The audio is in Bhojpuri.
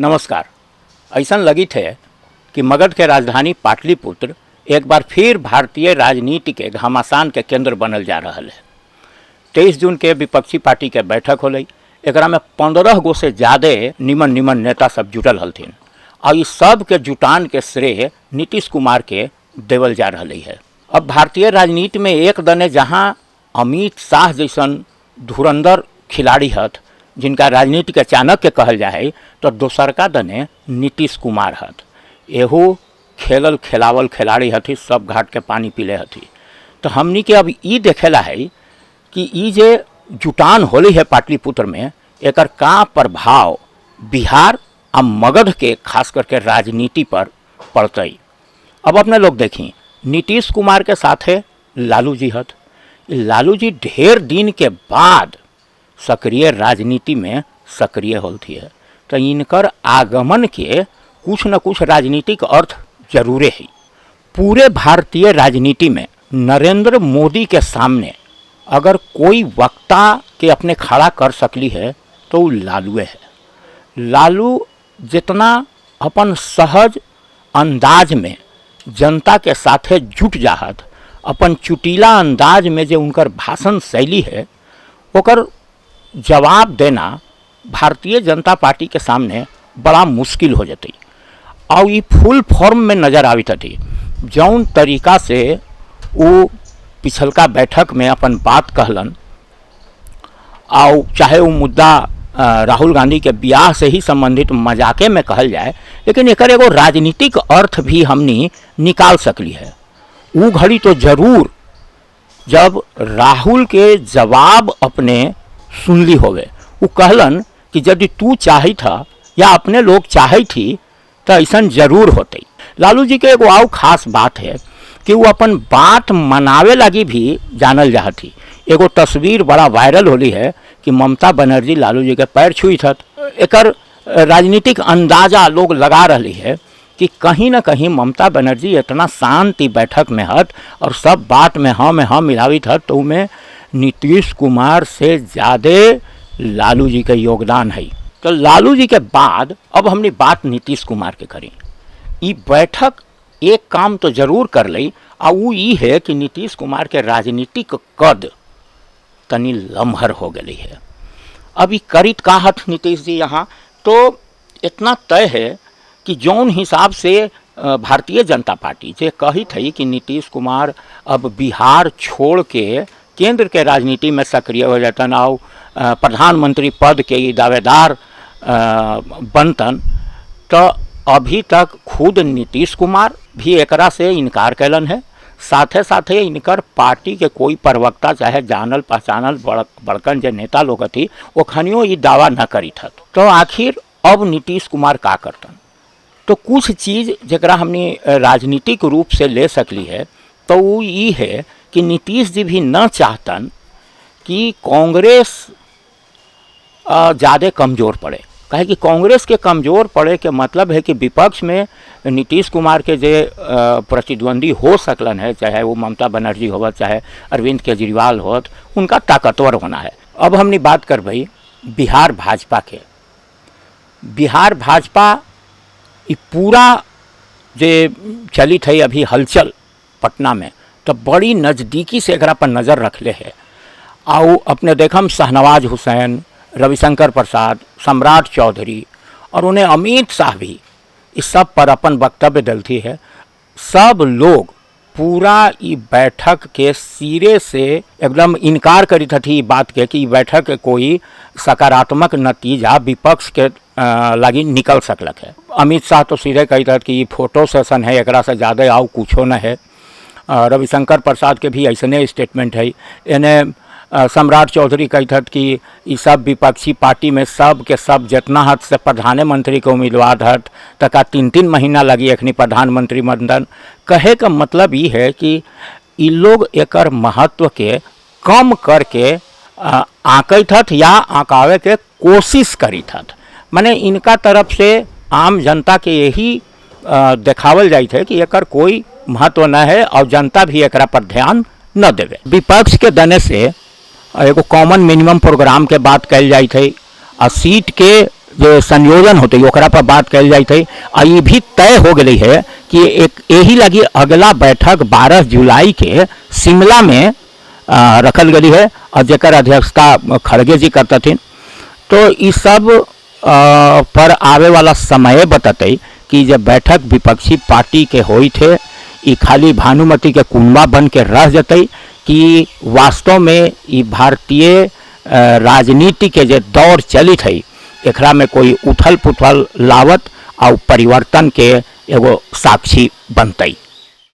नमस्कार। ऐसा लगी थे कि मगध के राजधानी पाटलिपुत्र एक बार फिर भारतीय राजनीति के घमासान के केंद्र बनल जा रहा है। 23 जून के विपक्षी पार्टी के बैठक होल। एक में 15 गो से ज़्यादा निमन नेता सब जुटल हलथिन और इस सब के जुटान के श्रेय नीतीश कुमार के देवल जा रहा है। अब भारतीय राजनीति में एक दने जहाँ अमित शाह जैसन धुरंधर खिलाड़ी हथ जिनका राजनीति के चाणक्य कहल जाए, तो दोसरका दने नीतीश कुमार हथ। एहो खेलल खेलावल खिलाड़ी हथी, सब घाट के पानी पीले हथी। तो हमनी के अब ई देखेला है कि ई जे जुटान होली है पाटलिपुत्र में, एकर का प्रभाव बिहार आ मगध के खास करके राजनीति पर पड़तई। अब अपने लोग देखी, नीतीश कुमार के साथे लालू जी हथ। लालू जी ढेर दिन के बाद सक्रिय राजनीति में सक्रिय होती है, तो इनकर आगमन के कुछ न कुछ राजनीतिक अर्थ जरूरे है। पूरे भारतीय राजनीति में नरेंद्र मोदी के सामने अगर कोई वक्ता के अपने खड़ा कर सकली है तो वो लालूए है। लालू जितना अपन सहज अंदाज में जनता के साथे जुट जाहत, अपन चुटीला अंदाज में जो उनकर भाषण शैली है, ओकर जवाब देना भारतीय जनता पार्टी के सामने बड़ा मुश्किल हो जाती। और ये फुल फॉर्म में नज़र आवित थी। जौन तरीका से वो पिछलका बैठक में अपन बात कहलन, और चाहे वो मुद्दा राहुल गांधी के ब्याह से ही संबंधित मजाके में कहल जाए, लेकिन एक एगो राजनीतिक अर्थ भी हमनी निकाल सकली है। वो घड़ी तो जरूर जब राहुल के जवाब अपने सुनली होवे। वो कहलन कि यदि तू चाही था या अपने लोग चाहे थी तो ऐसा जरूर होते। लालू जी के एगो आउ खास बात है कि वो अपन बात मनावे लगी भी जानल जाती। एगो तस्वीर बड़ा वायरल होली है कि ममता बनर्जी लालू जी के पैर छुई था। एकर राजनीतिक अंदाजा लोग लगा रही है कि कहीं ना कहीं ममता बनर्जी इतना शांति बैठक में हत और सब बात में हाँ मिलावित हत, तो उनमें नीतीश कुमार से ज़्यादा लालू जी का योगदान है। तो लालू जी के बाद अब हमने बात नीतीश कुमार के करी। ये बैठक एक काम तो जरूर कर ली, और वो ये है कि नीतीश कुमार के राजनीतिक कद तनी लम्हर हो गई है। अभी करीत का हथ नीतीश जी यहाँ, तो इतना तय है कि जौन हिसाब से भारतीय जनता पार्टी जे कही थी कि नीतीश कुमार अब बिहार छोड़ के केंद्र के राजनीति में सक्रिय हो जातन और प्रधानमंत्री पद के दावेदार बनतन, तो अभी तक खुद नीतीश कुमार भी एकरा से इनकार कैलन है। साथे साथे इनकर पार्टी के कोई प्रवक्ता चाहे जानल पहचानल बड़कन जो नेता लोग थी वो खनियो ये दावा न करी था। तो आखिर अब नीतीश कुमार का करतन, तो कुछ चीज़ जरा हमने राजनीतिक रूप से ले सकली है, तो वो ये है कि नीतीश जी भी न चाहतन कि कांग्रेस ज़्यादा कमज़ोर पड़े। कहे कि कांग्रेस के कमज़ोर पड़े के मतलब है कि विपक्ष में नीतीश कुमार के जे प्रतिद्वंदी हो सकलन है, चाहे वो ममता बनर्जी हो चाहे अरविंद केजरीवाल हो, उनका ताकतवर होना है। अब हमने बात कर भाई बिहार भाजपा के। बिहार भाजपा ये पूरा जे चली थी अभी हलचल पटना में, तो बड़ी नज़दीकी से एकरा पर नज़र रखले है। और अपने देखम शाहनवाज हुसैन, रविशंकर प्रसाद, सम्राट चौधरी और उन्हें अमित शाह भी इस सब पर अपन वक्तव्य डलती है। सब लोग पूरा ये बैठक के सिरे से एकदम इनकार करी थी बात के कि बैठक कोई सकारात्मक नतीजा विपक्ष के लगी निकल सकलक है। अमित शाह तो सीधे कही था कि ये फोटो सेशन है, एकरा से ज़्यादा आओ कुछो न है। रविशंकर प्रसाद के भी ऐसने स्टेटमेंट है। इन्हें सम्राट चौधरी कही था कि ये सब विपक्षी पार्टी में सब के सब जितना हद से प्रधानमंत्री के उम्मीदवार हत तक 3-3 महीना लगी एखनी प्रधानमंत्री बनन। कहे का मतलब ये है कि ये लोग एकर महत्व के कम करके आंकत हत या आंकावे के कोशिश करी हत। माने इनका तरफ से आम जनता के यही देखावल जाए थे कि एकर कोई महत्व न है और जनता भी एकरा पर ध्यान न देवे। विपक्ष के दने से एगो कॉमन मिनिमम प्रोग्राम के बात कल जाए थे, और सीट के जो संयोजन होते ओकरा पर बात कल जाते। आ ये भी तय हो गई है कि एक यही लगी अगला बैठक 12 जुलाई के शिमला में रखल गई है और जेकर अध्यक्षता खड़गे जी करते। तो इस सब पर आवे वाला समय बताते कि जब बैठक विपक्षी पार्टी के होई थे ये खाली भानुमति के कुनबा बन के रह जते कि वास्तव में ये भारतीय राजनीति के जो दौर चलित है एकरा में कोई उथल पुथल लावत और परिवर्तन के एगो साक्षी बनते।